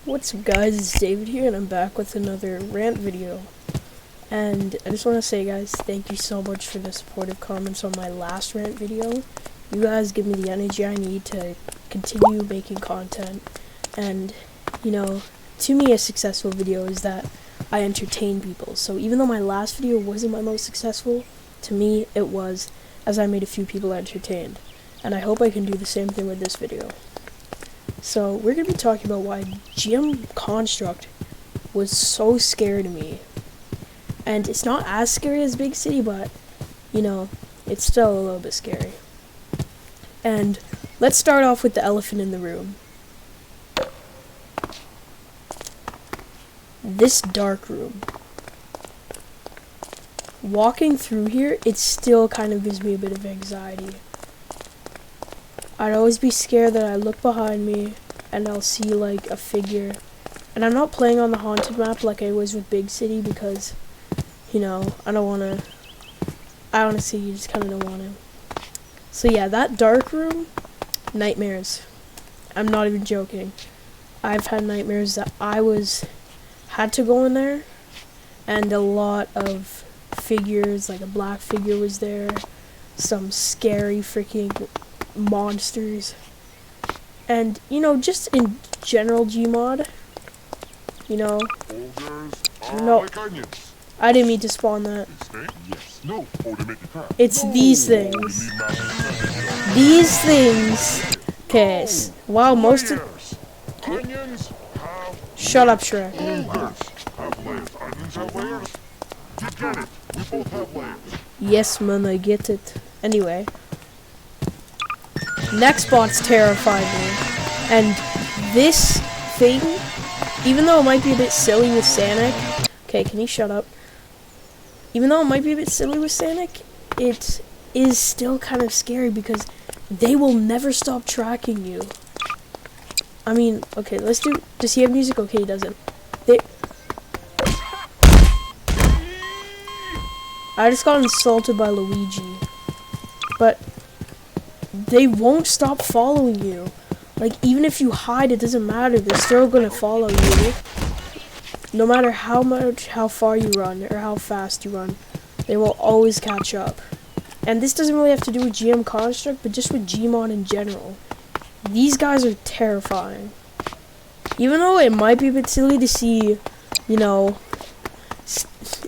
What's up guys, it's David here and I'm back with another rant video. And I just want to say guys, thank you so much for the supportive comments on my last rant video. You guys give me the energy I need to continue making content. And, you know, to me a successful video is that I entertain people. So even though my last video wasn't my most successful, to me it was, as I made a few people entertained. And I hope I can do the same thing with this video. So we're going to be talking about why GMconstruct was so scary to me. And it's not as scary as Big City, but, you know, it's still a little bit scary. And let's start off with the elephant in the room. This dark room. Walking through here, it still kind of gives me a bit of anxiety. I'd always be scared that I look behind me and I'll see like a figure. And I'm not playing on the haunted map like I was with Big City because, you know, I honestly just kind of don't want to. So yeah, that dark room, nightmares. I'm not even joking. I've had nightmares that had to go in there, and a lot of figures, like a black figure was there, some scary freaking monsters, and you know, just in general Gmod, you know, no, I didn't mean to spawn that. It's these things. Okay, wow, most of... Shut up, Shrek. Yes, man, I get it. Anyway. Next bot's terrified me. And this thing, even though it might be a bit silly with Sanic... Okay, can you shut up? Even though it might be a bit silly with Sanic, it is still kind of scary because they will never stop tracking you. I mean, okay, let's do... Does he have music? Okay, he doesn't. I just got insulted by Luigi. But they won't stop following you. Like, even if you hide, it doesn't matter. They're still gonna follow you. No matter how far you run, or how fast you run, they will always catch up. And this doesn't really have to do with GMconstruct, but just with Gmod in general. These guys are terrifying. Even though it might be a bit silly to see, you know,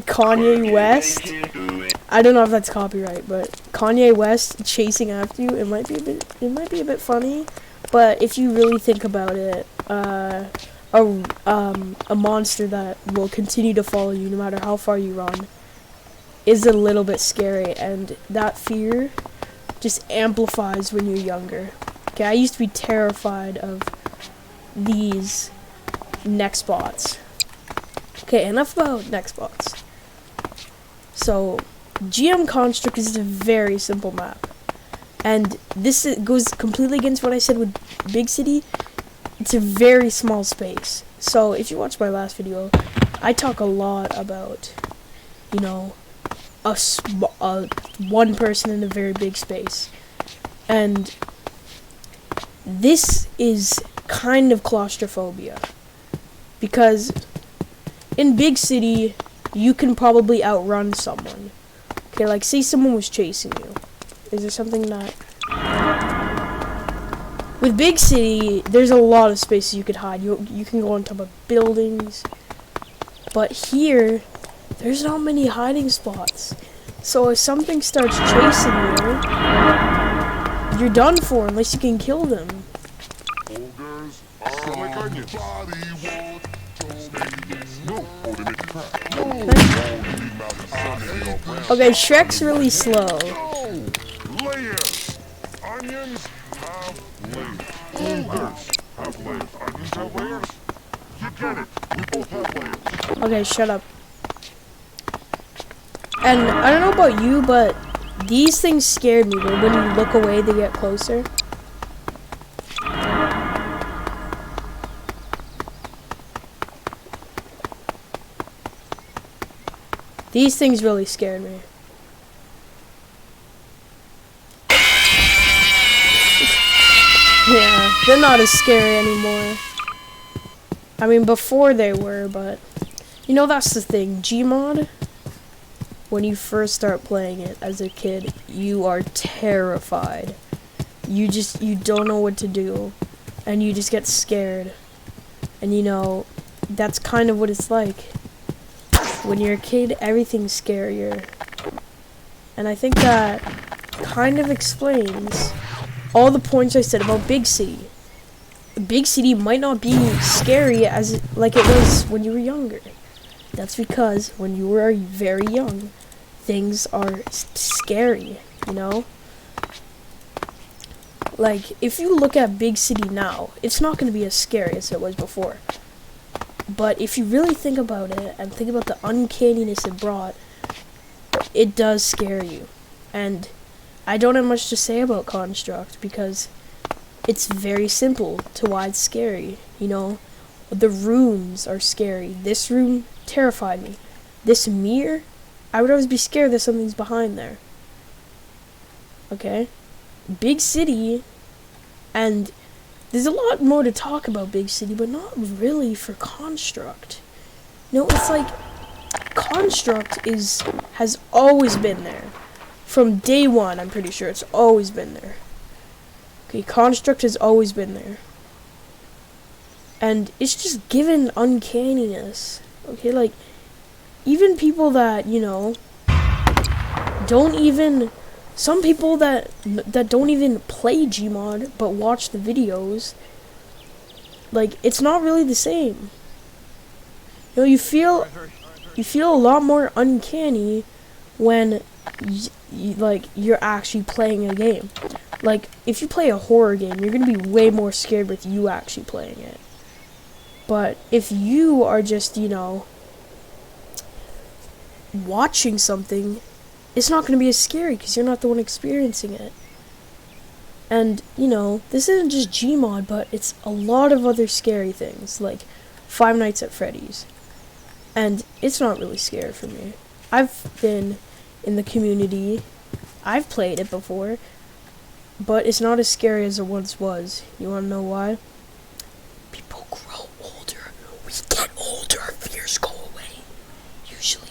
Kanye West. I don't know if that's copyright, but Kanye West chasing after you, it might be a bit funny. But if you really think about it, a monster that will continue to follow you no matter how far you run is a little bit scary, and that fear just amplifies when you're younger. Okay, I used to be terrified of these next bots. Okay, enough about next bots. So, GMconstruct is a very simple map. And this goes completely against what I said with Big City. It's a very small space. So, if you watch my last video, I talk a lot about, you know, one person in a very big space. And this is kind of claustrophobia. Because in Big City, you can probably outrun someone. Okay, like say someone was chasing you. Is there something that... With Big City, there's a lot of spaces you could hide. You can go on top of buildings. But here, there's not many hiding spots. So if something starts chasing you, you're done for unless you can kill them. Okay, Shrek's really slow. Okay, shut up. And I don't know about you, but these things scared me. But when you look away, they get closer. These things really scared me. Yeah, they're not as scary anymore. I mean, before they were, but you know, that's the thing. Gmod, when you first start playing it as a kid, you are terrified. You don't know what to do, and you just get scared. And you know, that's kind of what it's like. When you're a kid, everything's scarier. And I think that kind of explains all the points I said about Big City. Big City might not be scary like it was when you were younger. That's because when you were very young, things are scary, you know? Like, if you look at Big City now, it's not going to be as scary as it was before. But if you really think about it, and think about the uncanniness it brought, it does scare you. And I don't have much to say about Construct, because it's very simple to why it's scary, you know? The rooms are scary. This room terrified me. This mirror, I would always be scared that something's behind there. Okay? Big City, and there's a lot more to talk about Big City, but not really for Construct. No, it's like Construct has always been there. From day one, I'm pretty sure it's always been there. Okay, Construct has always been there. And it's just given uncanniness. Okay, like, even people that, you know, some people that don't even play Gmod but watch the videos, like, it's not really the same. You know, you feel a lot more uncanny when you're actually playing a game. Like, if you play a horror game, you're gonna be way more scared with you actually playing it. But if you are just, you know, watching something, it's not going to be as scary because you're not the one experiencing it. And, you know, this isn't just Gmod, but it's a lot of other scary things, like Five Nights at Freddy's. And it's not really scary for me. I've been in the community, I've played it before, but it's not as scary as it once was. You want to know why? People grow older. We get older, our fears go away, usually.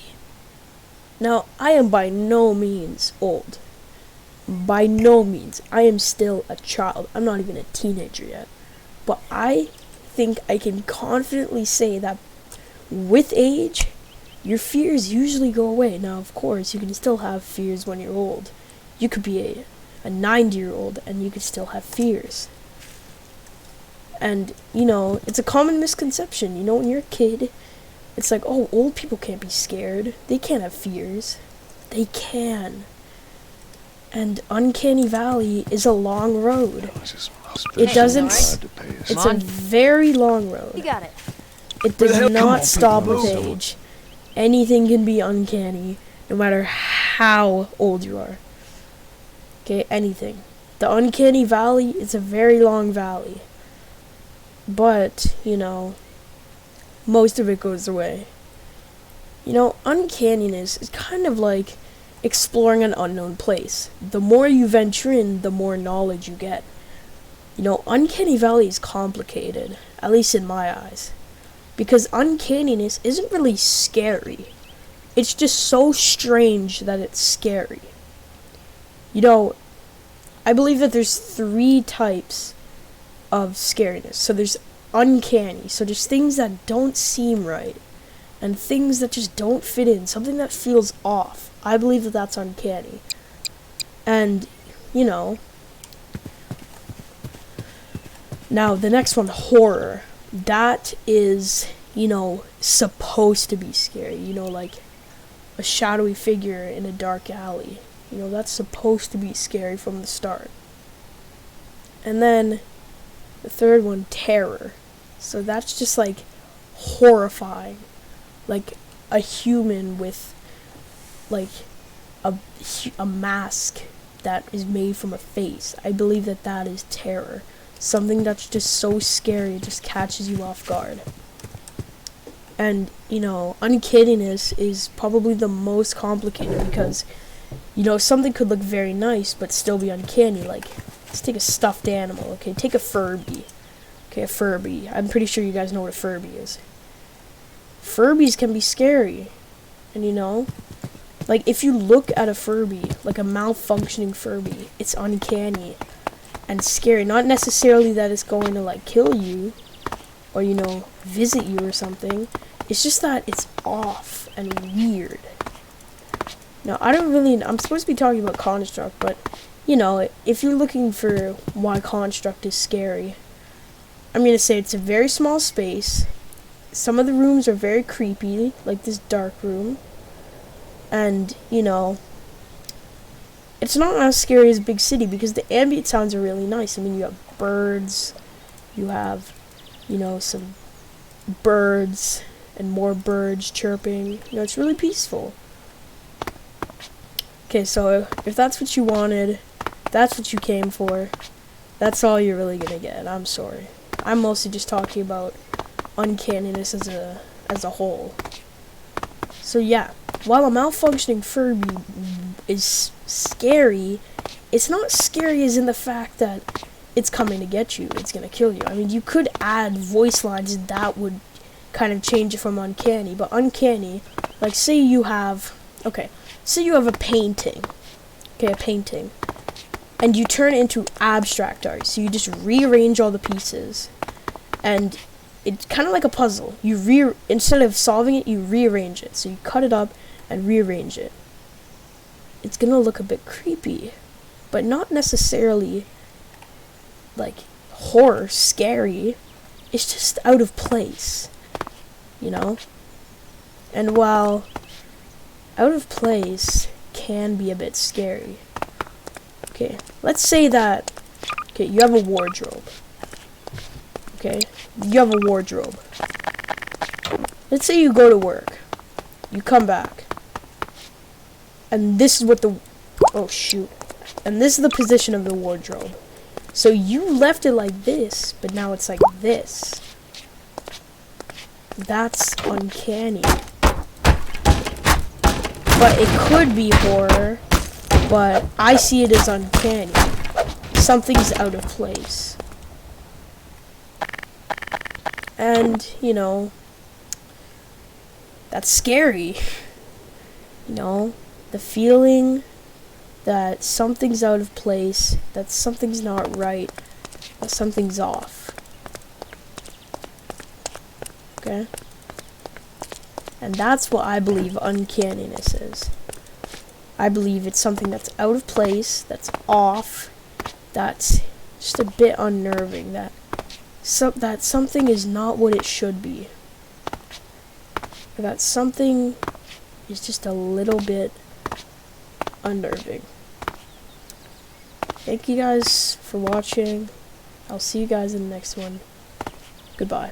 Now, I am by no means old. By no means. I am still a child. I'm not even a teenager yet. But I think I can confidently say that with age, your fears usually go away. Now, of course, you can still have fears when you're old. You could be a 90-year-old and you could still have fears. And, you know, it's a common misconception. You know, when you're a kid, it's like, oh, old people can't be scared. They can't have fears. They can. And Uncanny Valley is a long road. It doesn't... It's a very long road. You got it. It does not stop with age. Anything can be uncanny, no matter how old you are. Okay, anything. The Uncanny Valley is a very long valley. But, you know, most of it goes away. You know, uncanniness is kind of like exploring an unknown place. The more you venture in, the more knowledge you get. You know, Uncanny Valley is complicated, at least in my eyes. Because uncanniness isn't really scary. It's just so strange that it's scary. You know, I believe that there's 3 types of scariness. So there's uncanny, so there's things that don't seem right, and things that just don't fit in, something that feels off. I believe that that's uncanny. And, you know, now the next one, horror. That is, you know, supposed to be scary. You know, like a shadowy figure in a dark alley. You know, that's supposed to be scary from the start. And then the third one, terror. So that's just like horrifying. Like a human with like a mask that is made from a face. I believe that that is terror. Something that's just so scary, it just catches you off guard. And, you know, uncanniness is probably the most complicated because, you know, something could look very nice but still be uncanny. Like, let's take a stuffed animal, okay? Take a Furby. Okay, Okay, a Furby. I'm pretty sure you guys know what a Furby is. Furbies can be scary. And you know, like if you look at a Furby, like a malfunctioning Furby, it's uncanny and scary. Not necessarily that it's going to like kill you or, you know, visit you or something. It's just that it's off and weird. Now, I'm supposed to be talking about Construct, but, you know, if you're looking for why Construct is scary, I'm going to say it's a very small space. Some of the rooms are very creepy, like this dark room. And, you know, it's not as scary as Big City because the ambient sounds are really nice. I mean, you have birds, you have, you know, some birds and more birds chirping. You know, it's really peaceful. Okay, so if that's what you wanted, that's what you came for, that's all you're really gonna get. I'm sorry. I'm mostly just talking about Uncanniness as a whole. So yeah, while a malfunctioning Furby is scary, it's not scary as in the fact that it's coming to get you, it's gonna kill you. I mean, you could add voice lines that would kind of change it from uncanny, but uncanny, like say you have a painting, okay, a painting, and you turn it into abstract art, so you just rearrange all the pieces, and it's kind of like a puzzle. Instead of solving it, you rearrange it, so you cut it up and rearrange it. It's gonna look a bit creepy, but not necessarily like horror, scary. It's just out of place, you know? And while out of place can be a bit scary. Okay, let's say that, okay, you have a wardrobe. Okay, you have a wardrobe. Let's say you go to work. You come back. And this is what and this is the position of the wardrobe. So you left it like this, but now it's like this. That's uncanny. But it could be horror, but I see it as uncanny. Something's out of place. And, you know, that's scary. You know, the feeling that something's out of place, that something's not right, that something's off. Okay? And that's what I believe uncanniness is. I believe it's something that's out of place, that's off, that's just a bit unnerving, that something is not what it should be. Or that something is just a little bit unnerving. Thank you guys for watching. I'll see you guys in the next one. Goodbye.